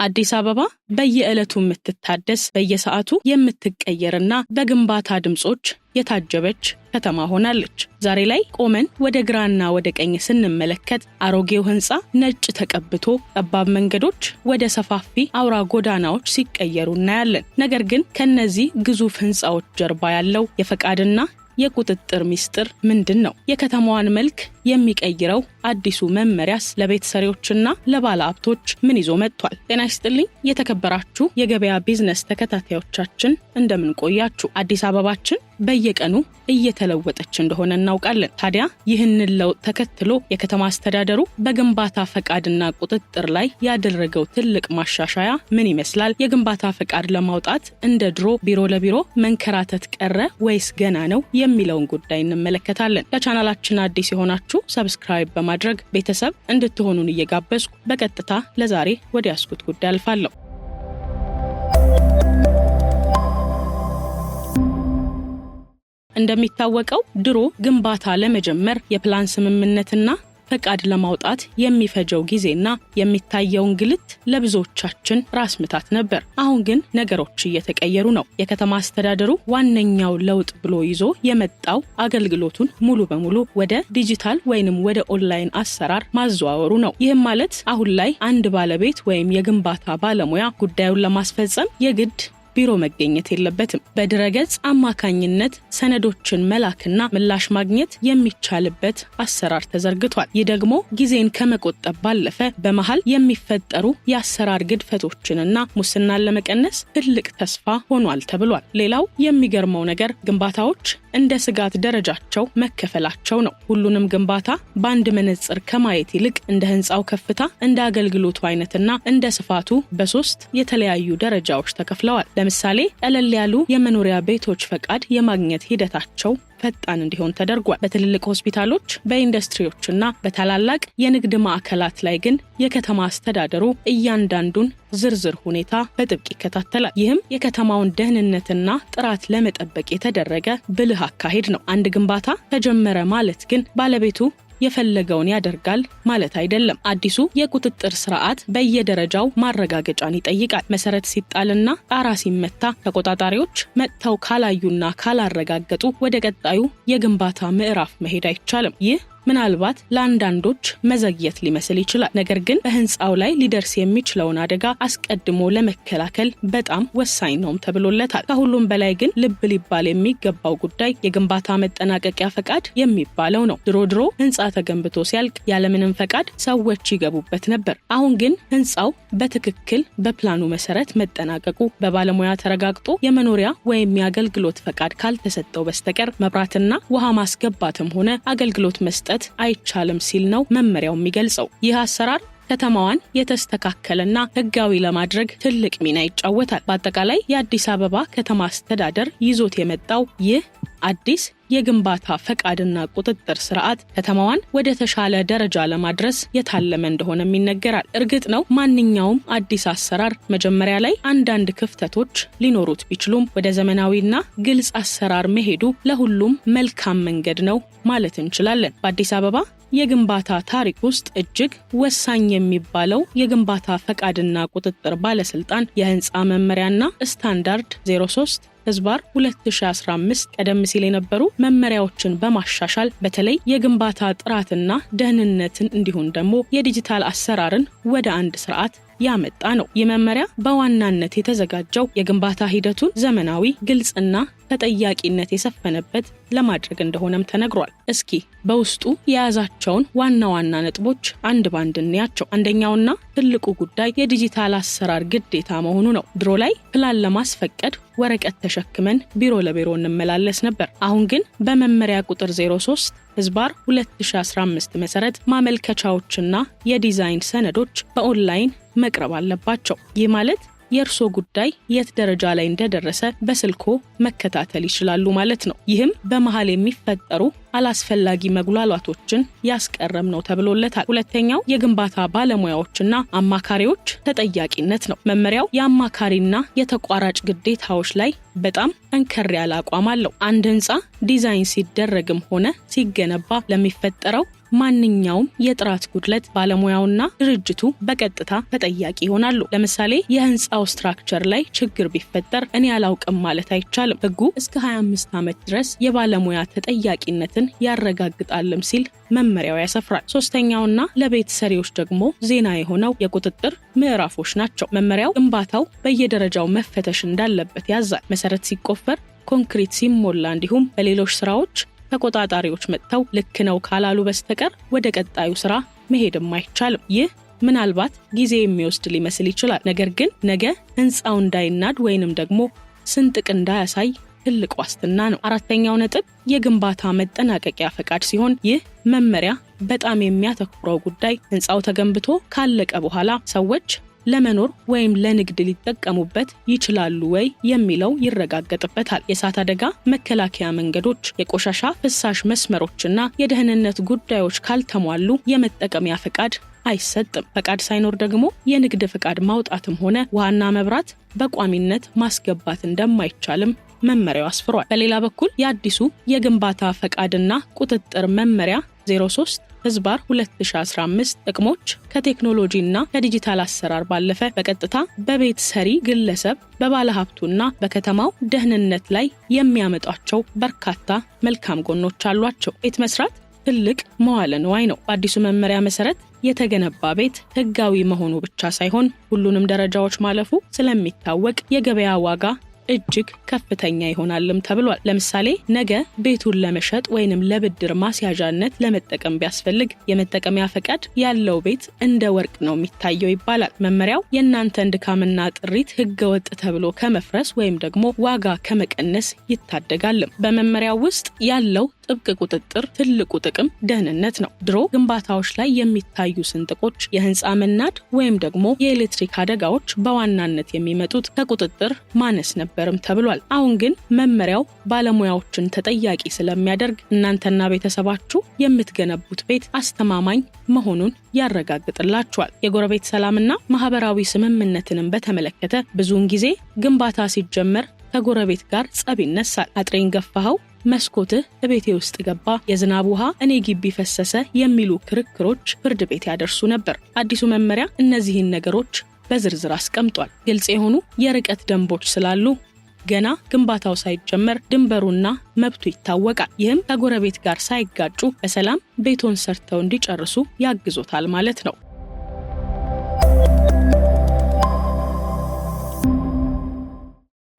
አዲስ አበባ በየዕለቱ የምትታደስ በየሰዓቱ የምትቀየርና በግንባታ ድምጾች የታጀበች ከተማ ሆናለች። ዛሬ ላይ ቆመን ወደ ግራና ወደ ቀኝ ስንመለከት አሮጌው ህንጻ ነጭ ተቀብቶ ጠባብ መንገዶች ወደ ሰፋፊ አውራ ጎዳናዎች ሲቀየሩ እናያለን። ነገር ግን ከነዚህ ግዙፍ ህንጻዎች ጀርባ ያለው የፈቃድና የቁጥጥር ሚስጥር ምንድነው? የከተማዋን መልክ የሚቀይረው አዲሱ መመሪያስ ለቤት ሰሪዎችና ለባለሀብቶች ምን ይዞ መጥቷል? ጤና ይስጥልኝ የተከበራችሁ የገበያ ቢዝነስ ተከታታዮቻችን እንደምን ቆያችሁ? አዲስ አበባችን በየቀኑ እየተለወጠች እንደሆነ እናውቃለን። ታዲያ ይህንን ለውጥ ተከትሎ የከተማ አስተዳደሩ በግንባታ ፈቃድና ቁጥጥር ላይ ያደረገው ትልቅ ማሻሻያ ምን ይመስላል? የግንባታ ፈቃድ ለማውጣት እንደ ድሮ ቢሮ ለቢሮ መንከራተት ቀረ ወይስ ገና ነው የሚለውን ጉዳይ እንመለከታለን። ለቻናላችን አዲስ የሆናችሁ ሰብስክራይብ በማድረግ ቤተሰብ እንድትሆኑን እየጋበዝኩ በቀጥታ ለዛሬ ወደ ያስኩት ጉዳይ አልፋለሁ። እንደሚታወቀው ድሮ ግንባታ ለመጀመር የፕላን ስምምነትና ፈቃድ ለማውጣት የሚፈጀው ጊዜና የሚታየው እንግልት ለብዙዎቻችን ራስ ምታት ነበር። አሁን ግን ነገሮች እየተቀየሩ ነው። የከተማ አስተዳደሩ ዋነኛው ለውጥ ብሎ ይዞ የመጣው አገልግሎቱን ሙሉ በሙሉ ወደ ዲጂታል ወይንም ወደ ኦንላይን አሰራር ማዘዋወሩ ነው። ይህም ማለት አሁን ላይ አንድ ባለቤት ወይም የግንባታ ባለሙያ ጉዳዩን ለማስፈጸም የግድ ቢሮ መገኘት የለበትም። በድረገጽ አማካኝነት ሰነዶችን መላክና ምላሽ ማግኘት የሚቻልበት አሰራር ተዘርግቷል። ይህ ደግሞ ጊዜን ከመቆጠብ ባለፈ በመሃል የሚፈጠሩ የአሰራር ግድፈቶችንና ሙስናን ለመቀነስ ትልቅ ተስፋ ሆኗል ተብሏል። ሌላው የሚገርመው ነገር ግንባታዎች እንደ ስጋት ደረጃቸው መከፈላቸው ነው። ሁሉንም ግንባታ በአንድ መነጽር ከማየት ይልቅ እንደ ህንጻው ከፍታ፣ እንደ አገልግሎቱ አይነትና እንደ ስፋቱ በሶስት የተለያዩ ደረጃዎች ተከፍለዋል። ለምሳሌ ቀለል ያሉ የመኖሪያ ቤቶች ፈቃድ የማግኘት ሂደታቸው ፈጣን እንዲሆን ተደርጓል። በትልልቅ ሆስፒታሎች፣ በኢንዱስትሪዎችና በታላላቅ የንግድ ማዕከላት ላይ ግን የከተማ አስተዳደሩ እያንዳንዱን ዝርዝር ሁኔታ በጥብቅ ይከታተላል። ይህም የከተማውን ደህንነትና ጥራት ለመጠበቅ የተደረገ ብልህ አካሄድ ነው። አንድ ግንባታ ተጀመረ ማለት ግን ባለቤቱ የፈለገውን ያደርጋል ማለት አይደለም። አዲሱ የቁጥጥር ስርዓት በየደረጃው ማረጋገጫን ይጠይቃል። መሰረት ሲጣልና ጣራ ሲመታ ተቆጣጣሪዎች መጥተው ካላዩና ካላረጋገጡ ወደ ቀጣዩ የግንባታ ምዕራፍ መሄድ አይቻልም። ይህ ምናልባት ለአንዳንዶች መዘግየት ሊመስል ይችላል። ነገር ግን በህንጻው ላይ ሊደርስ የሚችለውን አደጋ አስቀድሞ ለመከላከል በጣም ወሳኝ ነው ተብሎለታል። ከሁሉም በላይ ግን ልብ ሊባል የሚገባው ጉዳይ የግንባታ መጠናቀቂያ ፈቃድ የሚባለው ነው። ድሮ ህንጻ ተገንብቶ ሲያልቅ ያለምንም ፈቃድ ሰዎች ይገቡበት ነበር። አሁን ግን ህንጻው በትክክል በፕላኑ መሰረት መጠናቀቁ በባለሙያ ተረጋግጦ የመኖሪያ ወይም የአገልግሎት ፈቃድ ካልተሰጠው በስተቀር መብራትና ውሃ ማስገባትም ሆነ አገልግሎት መስጠት አይቻልም ሲል ነው መመሪያው የሚገልጸው። ይህ አሰራር ከተማዋን የተስተካከለና ህጋዊ ለማድረግ ትልቅ ሚና ይጫወታል። በአጠቃላይ የአዲስ አበባ ከተማ አስተዳደር ይዞት የመጣው ይህ አዲስ የግንባታ ፈቃድና ቁጥጥር ስርዓት ከተማዋን ወደ ተሻለ ደረጃ ለማድረስ የታለመ እንደሆነም ይነገራል። እርግጥ ነው ማንኛውም አዲስ አሰራር መጀመሪያ ላይ አንዳንድ ክፍተቶች ሊኖሩት ቢችሉም ወደ ዘመናዊና ግልጽ አሰራር መሄዱ ለሁሉም መልካም መንገድ ነው ማለት እንችላለን። በአዲስ አበባ የግንባታ ታሪክ ውስጥ እጅግ ወሳኝ የሚባለው የግንባታ ፈቃድና ቁጥጥር ባለስልጣን የህንጻ መመሪያና ስታንዳርድ 03/2015 ቀደም ሲል የነበሩ መመሪያዎችን በማሻሻል በተለይ የግንባታ ጥራትና ደህንነትን እንዲሁም ደግሞ የዲጂታል አሰራርን ወደ አንድ ስርዓት ያመጣ ነው። ይህ መመሪያ በዋናነት የተዘጋጀው የግንባታ ሂደቱን ዘመናዊ፣ ግልጽና ተጠያቂነት የሰፈነበት ለማድረግ እንደሆነም ተነግሯል። እስኪ በውስጡ የያዛቸውን ዋና ዋና ነጥቦች አንድ ባንድ እንያቸው። አንደኛውና ትልቁ ጉዳይ የዲጂታል አሰራር ግዴታ መሆኑ ነው። ድሮ ላይ ፕላን ለማስፈቀድ ወረቀት ተሸክመን ቢሮ ለቢሮ እንመላለስ ነበር። አሁን ግን በመመሪያ ቁጥር 03/2015 መሰረት ማመልከቻዎችና የዲዛይን ሰነዶች በኦንላይን መቅረብ አለባቸው። ይህ ማለት የእርሶ ጉዳይ የት ደረጃ ላይ እንደደረሰ በስልኮ መከታተል ይችላሉ ማለት ነው። ይህም በመሃል የሚፈጠሩ አላስፈላጊ መጉላላቶችን ያስቀረም ነው ተብሎለታል። ሁለተኛው የግንባታ ባለሙያዎችና አማካሪዎች ተጠያቂነት ነው። መመሪያው የአማካሪና የተቋራጭ ግዴታዎች ላይ በጣም ጠንከር ያለ አቋም አለው። አንድ ህንጻ ዲዛይን ሲደረግም ሆነ ሲገነባ ለሚፈጠረው ማንኛውም የጥራት ጉድለት ባለሙያውና ድርጅቱ በቀጥታ ተጠያቂ ይሆናሉ። ለምሳሌ የህንጻው ስትራክቸር ላይ ችግር ቢፈጠር እኔ አላውቅም ማለት አይቻልም። ህጉ እስከ 25 ዓመት ድረስ የባለሙያ ተጠያቂነትን ያረጋግጣልም ሲል መመሪያው ያሰፍራል። ሶስተኛውና ለቤት ሰሪዎች ደግሞ ዜና የሆነው የቁጥጥር ምዕራፎች ናቸው። መመሪያው ግንባታው በየደረጃው መፈተሽ እንዳለበት ያዛል። መሰረት ሲቆፈር፣ ኮንክሪት ሲሞላ እንዲሁም በሌሎች ስራዎች ተቆጣጣሪዎች መጥተው ልክ ነው ካላሉ በስተቀር ወደ ቀጣዩ ስራ መሄድም አይቻልም። ይህ ምናልባት ጊዜ የሚወስድ ሊመስል ይችላል። ነገር ግን ነገ ህንጻው እንዳይናድ ወይንም ደግሞ ስንጥቅ እንዳያሳይ ትልቅ ዋስትና ነው። አራተኛው ነጥብ የግንባታ መጠናቀቂያ ፈቃድ ሲሆን ይህ መመሪያ በጣም የሚያተኩረው ጉዳይ ህንጻው ተገንብቶ ካለቀ በኋላ ሰዎች ለመኖር ወይም ለንግድ ሊጠቀሙበት ይችላሉ ወይ የሚለው ይረጋገጥበታል። የእሳት አደጋ መከላከያ መንገዶች፣ የቆሻሻ ፍሳሽ መስመሮችና የደህንነት ጉዳዮች ካልተሟሉ የመጠቀሚያ ፈቃድ አይሰጥም። ፈቃድ ሳይኖር ደግሞ የንግድ ፈቃድ ማውጣትም ሆነ ውሃና መብራት በቋሚነት ማስገባት እንደማይቻልም መመሪያው አስፍሯል። በሌላ በኩል የአዲሱ የግንባታ ፈቃድና ቁጥጥር መመሪያ 03/2015 ጥቅሞች ከቴክኖሎጂና ከዲጂታል አሰራር ባለፈ በቀጥታ በቤት ሰሪ ግለሰብ፣ በባለሀብቱና በከተማው ደህንነት ላይ የሚያመጣቸው በርካታ መልካም ጎኖች አሏቸው። ቤት መስራት ትልቅ መዋለ ንዋይ ነው። በአዲሱ መመሪያ መሰረት የተገነባ ቤት ህጋዊ መሆኑ ብቻ ሳይሆን ሁሉንም ደረጃዎች ማለፉ ስለሚታወቅ የገበያ ዋጋ እጅግ ከፍተኛ ይሆናልም ተብሏል። ለምሳሌ ነገ ቤቱን ለመሸጥ ወይንም ለብድር ማስያዣነት ለመጠቀም ቢያስፈልግ የመጠቀሚያ ፈቃድ ያለው ቤት እንደ ወርቅ ነው የሚታየው ይባላል። መመሪያው የእናንተን ድካምና ጥሪት ህገወጥ ተብሎ ከመፍረስ ወይም ደግሞ ዋጋ ከመቀነስ ይታደጋልም። በመመሪያው ውስጥ ያለው ጥብቅ ቁጥጥር ትልቁ ጥቅም ደህንነት ነው። ድሮ ግንባታዎች ላይ የሚታዩ ስንጥቆች፣ የህንፃ መናድ ወይም ደግሞ የኤሌክትሪክ አደጋዎች በዋናነት የሚመጡት ከቁጥጥር ማነስ ነበርም ተብሏል። አሁን ግን መመሪያው ባለሙያዎችን ተጠያቂ ስለሚያደርግ እናንተና ቤተሰባችሁ የምትገነቡት ቤት አስተማማኝ መሆኑን ያረጋግጥላችኋል። የጎረቤት ሰላምና ማህበራዊ ስምምነትንም በተመለከተ ብዙውን ጊዜ ግንባታ ሲጀመር ከጎረቤት ጋር ጸብ ይነሳል። አጥሬን ገፋኸው፣ መስኮትህ እቤቴ ውስጥ ገባ፣ የዝናብ ውሃ እኔ ግቢ ፈሰሰ የሚሉ ክርክሮች ፍርድ ቤት ያደርሱ ነበር። አዲሱ መመሪያ እነዚህን ነገሮች በዝርዝር አስቀምጧል። ግልጽ የሆኑ የርቀት ደንቦች ስላሉ ገና ግንባታው ሳይጀመር ድንበሩና መብቱ ይታወቃል። ይህም ከጎረቤት ጋር ሳይጋጩ በሰላም ቤቶን ሰርተው እንዲጨርሱ ያግዞታል ማለት ነው።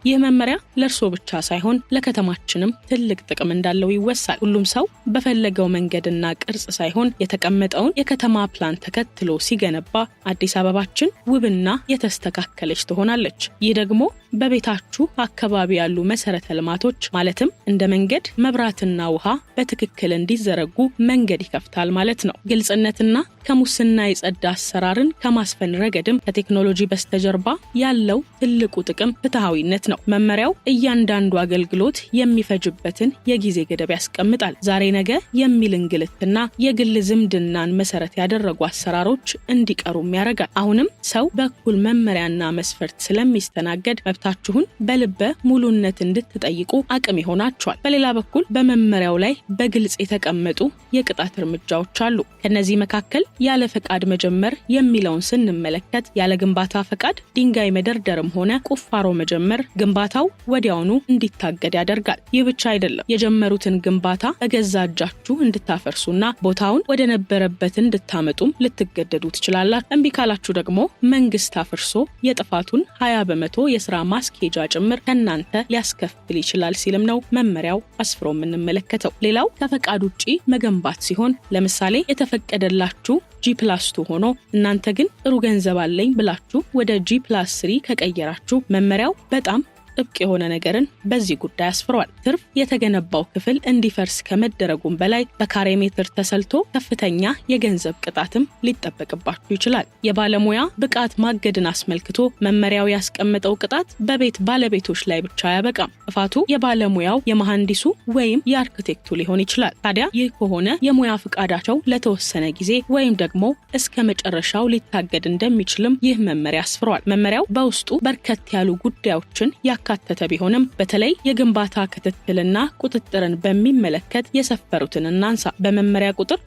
ይህ መመሪያ ለእርሶ ብቻ ሳይሆን ለከተማችንም ትልቅ ጥቅም እንዳለው ይወሳል። ሁሉም ሰው በፈለገው መንገድና ቅርጽ ሳይሆን የተቀመጠውን የከተማ ፕላን ተከትሎ ሲገነባ አዲስ አበባችን ውብና የተስተካከለች ትሆናለች። ይህ ደግሞ በቤታችሁ አካባቢ ያሉ መሰረተ ልማቶች ማለትም እንደ መንገድ፣ መብራትና ውሃ በትክክል እንዲዘረጉ መንገድ ይከፍታል ማለት ነው። ግልጽነትና ከሙስና የጸዳ አሰራርን ከማስፈን ረገድም ከቴክኖሎጂ በስተጀርባ ያለው ትልቁ ጥቅም ፍትሃዊነት ነው። መመሪያው እያንዳንዱ አገልግሎት የሚፈጅበትን የጊዜ ገደብ ያስቀምጣል። ዛሬ ነገ የሚል እንግልትና የግል ዝምድናን መሰረት ያደረጉ አሰራሮች እንዲቀሩም ያደርጋል። አሁንም ሰው በኩል መመሪያና መስፈርት ስለሚስተናገድ መብታችሁን በልበ ሙሉነት እንድትጠይቁ አቅም ይሆናችኋል። በሌላ በኩል በመመሪያው ላይ በግልጽ የተቀመጡ የቅጣት እርምጃዎች አሉ። ከነዚህ መካከል ያለ ፈቃድ መጀመር የሚለውን ስንመለከት ያለ ግንባታ ፈቃድ ድንጋይ መደርደርም ሆነ ቁፋሮ መጀመር ግንባታው ወዲያውኑ እንዲታገድ ያደርጋል። ይህ ብቻ አይደለም፣ የጀመሩትን ግንባታ በገዛ እጃችሁ እንድታፈርሱና ቦታውን ወደ ነበረበት እንድታመጡም ልትገደዱ ትችላላችሁ። እምቢ ካላችሁ ደግሞ መንግስት አፍርሶ የጥፋቱን 20% የስራ ማስኬጃ ጭምር ከናንተ ሊያስከፍል ይችላል ሲልም ነው መመሪያው አስፍሮ የምንመለከተው። ሌላው ከፈቃድ ውጪ መገንባት ሲሆን ለምሳሌ የተፈቀደላችሁ G+2 ሆኖ እናንተ ግን ጥሩ ገንዘብ አለኝ ብላችሁ ወደ G+3 ከቀየራችሁ መመሪያው በጣም ጥብቅ የሆነ ነገርን በዚህ ጉዳይ አስፍሯል። ትርፍ የተገነባው ክፍል እንዲፈርስ ከመደረጉም በላይ በካሬ ሜትር ተሰልቶ ከፍተኛ የገንዘብ ቅጣትም ሊጠበቅባችሁ ይችላል። የባለሙያ ብቃት ማገድን አስመልክቶ መመሪያው ያስቀመጠው ቅጣት በቤት ባለቤቶች ላይ ብቻ አያበቃም። ጥፋቱ የባለሙያው የመሐንዲሱ ወይም የአርክቴክቱ ሊሆን ይችላል። ታዲያ ይህ ከሆነ የሙያ ፍቃዳቸው ለተወሰነ ጊዜ ወይም ደግሞ እስከ መጨረሻው ሊታገድ እንደሚችልም ይህ መመሪያ አስፍሯል። መመሪያው በውስጡ በርከት ያሉ ጉዳዮችን ያካተተ ቢሆንም በተለይ የግንባታ ክትትልና ቁጥጥርን በሚመለከት የሰፈሩትን እናንሳ። በመመሪያ ቁጥር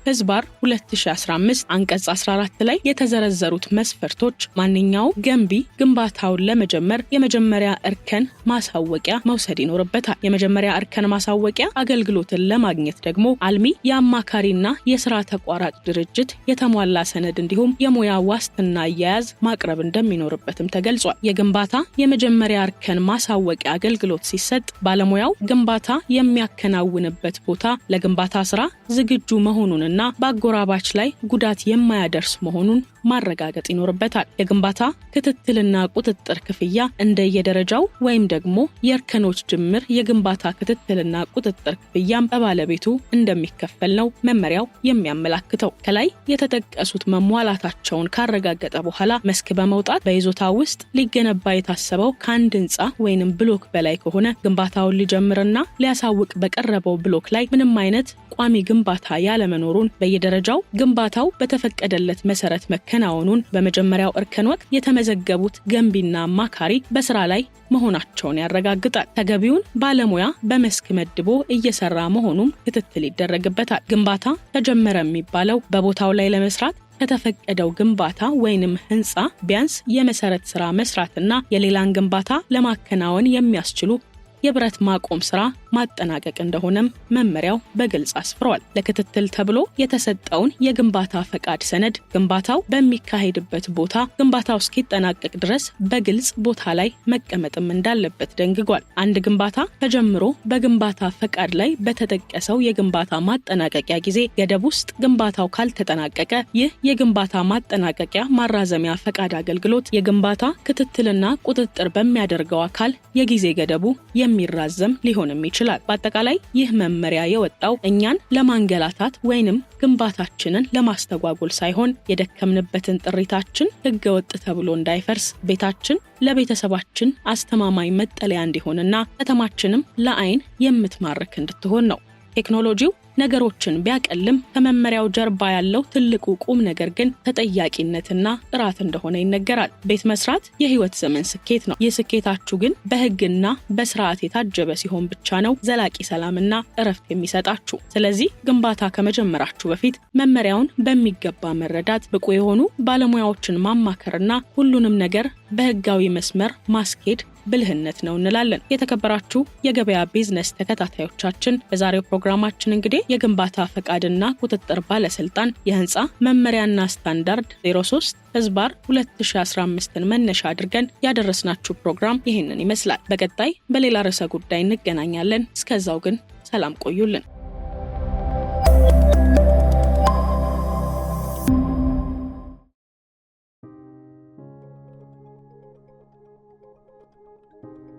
03/2015 አንቀጽ 14 ላይ የተዘረዘሩት መስፈርቶች ማንኛውም ገንቢ ግንባታውን ለመጀመር የመጀመሪያ እርከን ማሳወቂያ መውሰድ ይኖርበታል። የመጀመሪያ እርከን ማሳወቂያ አገልግሎትን ለማግኘት ደግሞ አልሚ የአማካሪና የሥራ ተቋራጭ ድርጅት የተሟላ ሰነድ እንዲሁም የሙያ ዋስትና አያያዝ ማቅረብ እንደሚኖርበትም ተገልጿል። የግንባታ የመጀመሪያ እርከን ማሳወቂያ አገልግሎት ሲሰጥ ባለሙያው ግንባታ የሚያከናውንበት ቦታ ለግንባታ ስራ ዝግጁ መሆኑን እና በአጎራባች ላይ ጉዳት የማያደርስ መሆኑን ማረጋገጥ ይኖርበታል። የግንባታ ክትትልና ቁጥጥር ክፍያ እንደየደረጃው ወይም ደግሞ የእርከኖች ድምር የግንባታ ክትትልና ቁጥጥር ክፍያም በባለቤቱ እንደሚከፈል ነው መመሪያው የሚያመላክተው። ከላይ የተጠቀሱት መሟላታቸውን ካረጋገጠ በኋላ መስክ በመውጣት በይዞታ ውስጥ ሊገነባ የታሰበው ከአንድ ህንፃ ወይንም ብሎክ በላይ ከሆነ ግንባታውን ሊጀምርና ሊያሳውቅ በቀረበው ብሎክ ላይ ምንም አይነት ቋሚ ግንባታ ያለመኖሩን በየደረጃው ግንባታው በተፈቀደለት መሰረት መከናወኑን በመጀመሪያው እርከን ወቅት የተመዘገቡት ገንቢና አማካሪ በስራ ላይ መሆናቸውን ያረጋግጣል። ተገቢውን ባለሙያ በመስክ መድቦ እየሰራ መሆኑም ክትትል ይደረግበታል። ግንባታ ተጀመረ የሚባለው በቦታው ላይ ለመስራት ከተፈቀደው ግንባታ ወይንም ህንፃ ቢያንስ የመሰረት ስራ መስራትና የሌላን ግንባታ ለማከናወን የሚያስችሉ የብረት ማቆም ስራ ማጠናቀቅ እንደሆነም መመሪያው በግልጽ አስፍሯል። ለክትትል ተብሎ የተሰጠውን የግንባታ ፈቃድ ሰነድ ግንባታው በሚካሄድበት ቦታ ግንባታው እስኪጠናቀቅ ድረስ በግልጽ ቦታ ላይ መቀመጥም እንዳለበት ደንግጓል። አንድ ግንባታ ተጀምሮ በግንባታ ፈቃድ ላይ በተጠቀሰው የግንባታ ማጠናቀቂያ ጊዜ ገደብ ውስጥ ግንባታው ካልተጠናቀቀ ይህ የግንባታ ማጠናቀቂያ ማራዘሚያ ፈቃድ አገልግሎት የግንባታ ክትትልና ቁጥጥር በሚያደርገው አካል የጊዜ ገደቡ የሚራዘም ሊሆንም ይችላል። በአጠቃላይ ይህ መመሪያ የወጣው እኛን ለማንገላታት ወይንም ግንባታችንን ለማስተጓጎል ሳይሆን የደከምንበትን ጥሪታችን ህገወጥ ተብሎ እንዳይፈርስ ቤታችን ለቤተሰባችን አስተማማኝ መጠለያ እንዲሆንና ከተማችንም ለአይን የምትማርክ እንድትሆን ነው። ቴክኖሎጂው ነገሮችን ቢያቀልም ከመመሪያው ጀርባ ያለው ትልቁ ቁም ነገር ግን ተጠያቂነትና ጥራት እንደሆነ ይነገራል። ቤት መስራት የህይወት ዘመን ስኬት ነው። ይህ ስኬታችሁ ግን በህግና በስርዓት የታጀበ ሲሆን ብቻ ነው ዘላቂ ሰላምና እረፍት የሚሰጣችሁ። ስለዚህ ግንባታ ከመጀመራችሁ በፊት መመሪያውን በሚገባ መረዳት፣ ብቁ የሆኑ ባለሙያዎችን ማማከርና ሁሉንም ነገር በህጋዊ መስመር ማስኬድ ብልህነት ነው እንላለን። የተከበራችሁ የገበያ ቢዝነስ ተከታታዮቻችን በዛሬው ፕሮግራማችን እንግዲህ የግንባታ ፈቃድና ቁጥጥር ባለስልጣን የህንፃ መመሪያና ስታንዳርድ 03/2015ን መነሻ አድርገን ያደረስናችሁ ፕሮግራም ይህንን ይመስላል። በቀጣይ በሌላ ርዕሰ ጉዳይ እንገናኛለን። እስከዛው ግን ሰላም ቆዩልን።